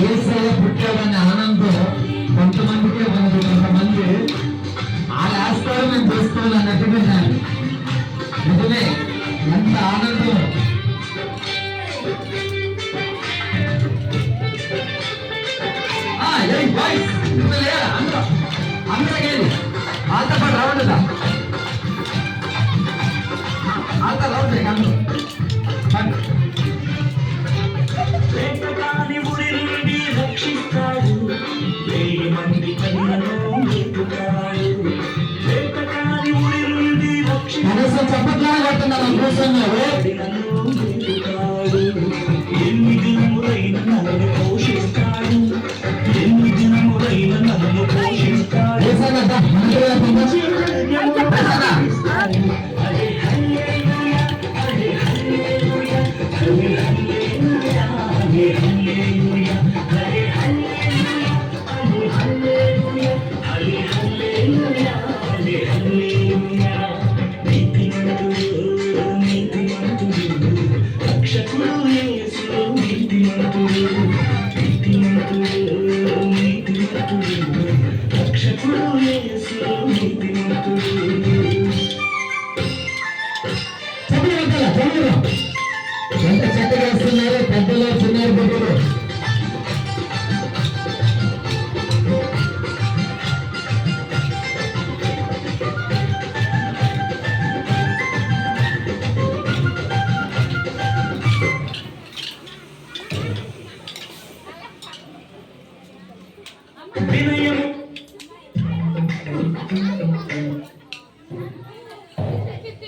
యేసయ్య పుట్టాడనే ఆనందం కొంతమందికే ఉంది. కొంతమంది ఆ వేస్తారు మేము చేసుకోవాలి అన్నట్టుగా నిజమే, ఎంత ఆనందం. అందరూ వాళ్ళతో పాటు రావట్లేదా? వాళ్ళతో రావట్లేదు అందరూ. రక్షిస్తాడు, 1000 మంది కన్నులను ఎత్తుతాడు. వేటగాని ఉరి నుండి కనీసం చెప్పట్లా కొట్టున్నారు కూర్చున్నారు. ఎన్ని దినములైన నన్ను పోషిస్తాడు, ఎన్ని దినములైన నన్ను పోషిస్తాడు. ఎంత చక్కగా వస్తున్నారు పెద్దలు చిన్నారు బిడ్డలు. వినయము